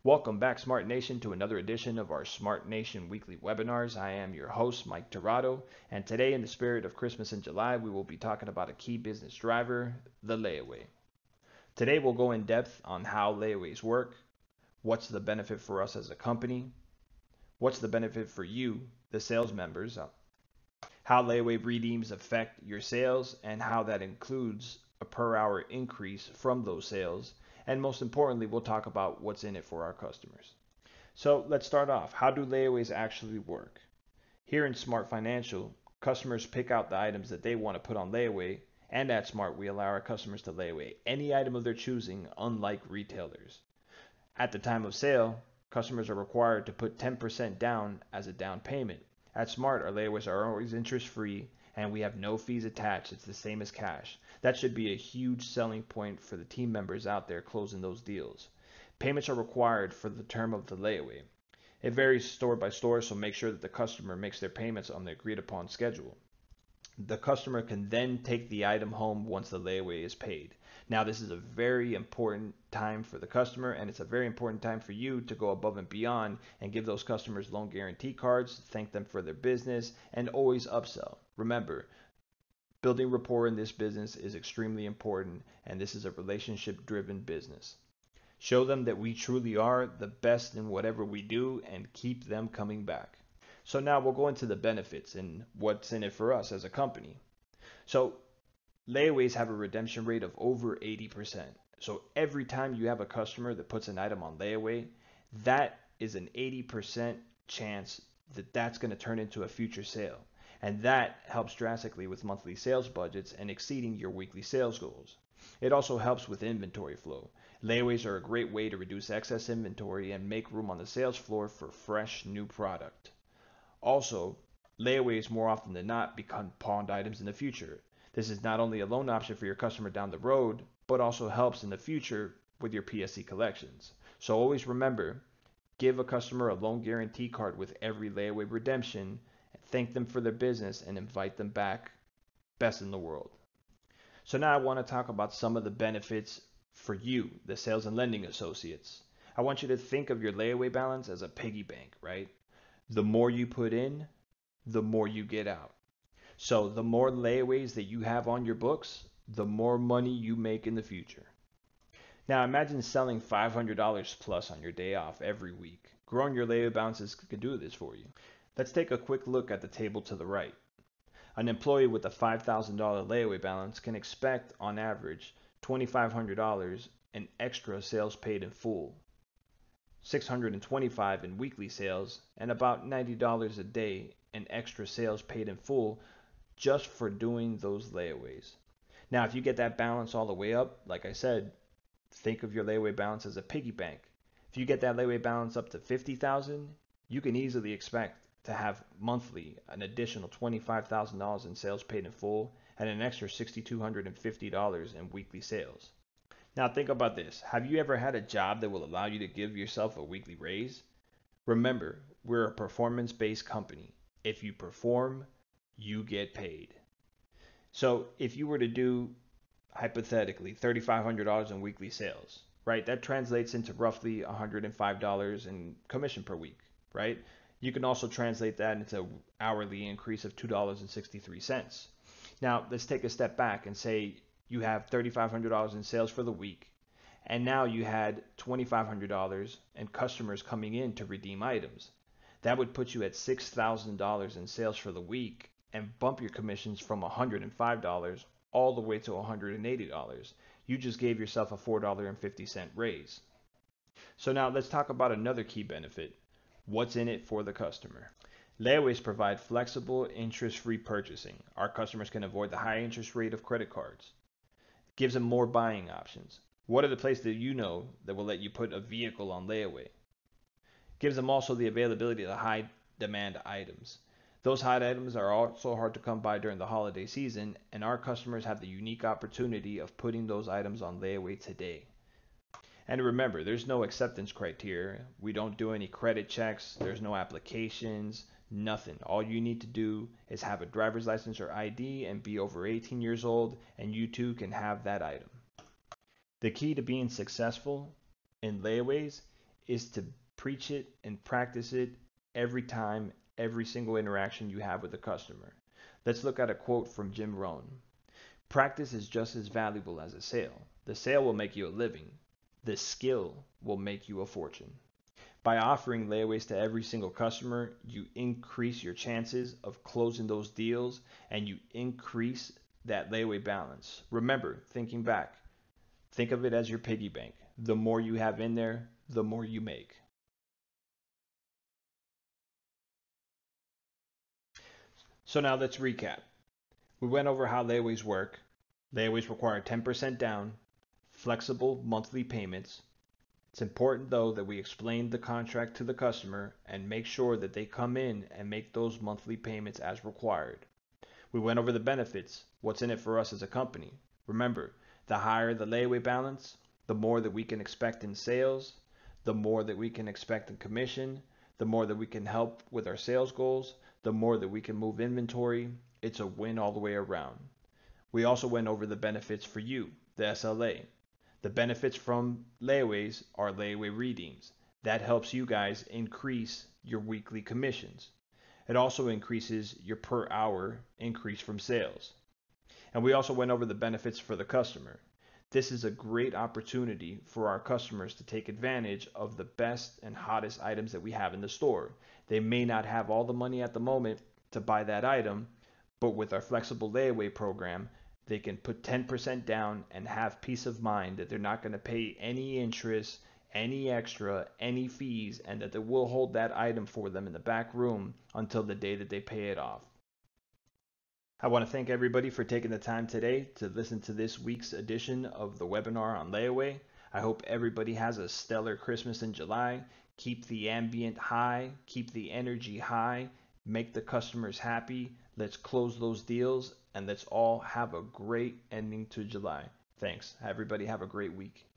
Welcome back, Smart Nation, to another edition of our Smart Nation weekly webinars. I am your host, Mike Tirado, and today, in the spirit of Christmas in July, we will be talking about a key business driver, the layaway. Today, we'll go in depth on how layaways work, what's the benefit for us as a company, what's the benefit for you, the sales members, how layaway redeems affect your sales, and how that includes a per hour increase from those sales. And most importantly, we'll talk about what's in it for our customers. So let's start off. How do layaways actually work? Here in Smart Financial, customers pick out the items that they want to put on layaway, and at Smart, we allow our customers to lay away any item of their choosing, unlike retailers. At the time of sale, customers are required to put 10% down as a down payment. At Smart, our layaways are always interest-free, and we have no fees attached. It's the same as cash. That should be a huge selling point for the team members out there closing those deals. Payments are required for the term of the layaway. It varies store by store, so make sure that the customer makes their payments on the agreed upon schedule. The customer can then take the item home once the layaway is paid. Now, this is a very important time for the customer, and it's a very important time for you to go above and beyond and give those customers loan guarantee cards, thank them for their business, and always upsell. Remember, building rapport in this business is extremely important, and this is a relationship-driven business. Show them that we truly are the best in whatever we do and keep them coming back. So now we'll go into the benefits and what's in it for us as a company. So layaways have a redemption rate of over 80%. So every time you have a customer that puts an item on layaway, that is an 80% chance that that's going to turn into a future sale. And that helps drastically with monthly sales budgets and exceeding your weekly sales goals. It also helps with inventory flow. Layaways are a great way to reduce excess inventory and make room on the sales floor for fresh new product. Also, layaways more often than not become pawned items in the future. This is not only a loan option for your customer down the road, but also helps in the future with your PSC collections. So always remember, give a customer a loan guarantee card with every layaway redemption, thank them for their business, and invite them back. Best in the world. So now I want to talk about some of the benefits for you, the sales and lending associates. I want you to think of your layaway balance as a piggy bank, right? The more you put in, the more you get out. So the more layaways that you have on your books, the more money you make in the future. Now imagine selling $500 plus on your day off every week. Growing your layaway balances can do this for you. Let's take a quick look at the table to the right. An employee with a $5,000 layaway balance can expect, on average, $2,500 in extra sales paid in full, $625 in weekly sales, and about $90 a day in extra sales paid in full just for doing those layaways. Now, if you get that balance all the way up, like I said, think of your layaway balance as a piggy bank. If you get that layaway balance up to $50,000, you can easily expect to have monthly an additional $25,000 in sales paid in full and an extra $6,250 in weekly sales. Now think about this. Have you ever had a job that will allow you to give yourself a weekly raise? Remember, we're a performance-based company. If you perform, you get paid. So if you were to do, hypothetically, $3,500 in weekly sales, right? That translates into roughly $105 in commission per week, right? You can also translate that into an hourly increase of $2.63. Now, let's take a step back and say you have $3,500 in sales for the week, and now you had $2,500 and customers coming in to redeem items. That would put you at $6,000 in sales for the week and bump your commissions from $105 all the way to $180. You just gave yourself a $4.50 raise. So now let's talk about another key benefit. What's in it for the customer? Layaways provide flexible, interest-free purchasing. Our customers can avoid the high interest rate of credit cards. Gives them more buying options. What are the places that you know that will let you put a vehicle on layaway? Gives them also the availability of the high demand items. Those hot items are also hard to come by during the holiday season, and our customers have the unique opportunity of putting those items on layaway today. And remember, there's no acceptance criteria. We don't do any credit checks. There's no applications, nothing. All you need to do is have a driver's license or ID and be over 18 years old, and you too can have that item. The key to being successful in layaways is to preach it and practice it every time, every single interaction you have with a customer. Let's look at a quote from Jim Rohn. Practice is just as valuable as a sale. The sale will make you a living. The skill will make you a fortune. By offering layaways to every single customer, you increase your chances of closing those deals and you increase that layaway balance. Remember, thinking back, think of it as your piggy bank. The more you have in there, the more you make. So now let's recap. We went over how layaways work. Layaways require 10% down, flexible monthly payments. It's important though that we explain the contract to the customer and make sure that they come in and make those monthly payments as required. We went over the benefits, what's in it for us as a company. Remember, the higher the layaway balance, the more that we can expect in sales, the more that we can expect in commission, the more that we can help with our sales goals, the more that we can move inventory. It's a win all the way around. We also went over the benefits for you, the SLA. The benefits from layaways are layaway redeems. That helps you guys increase your weekly commissions. It also increases your per hour increase from sales. And we also went over the benefits for the customer. This is a great opportunity for our customers to take advantage of the best and hottest items that we have in the store. They may not have all the money at the moment to buy that item, but with our flexible layaway program, they can put 10% down and have peace of mind that they're not going to pay any interest, any extra, any fees, and that they will hold that item for them in the back room until the day that they pay it off. I want to thank everybody for taking the time today to listen to this week's edition of the webinar on layaway. I hope everybody has a stellar Christmas in July. Keep the ambient high, keep the energy high, make the customers happy. Let's close those deals and let's all have a great ending to July. Thanks. Everybody have a great week.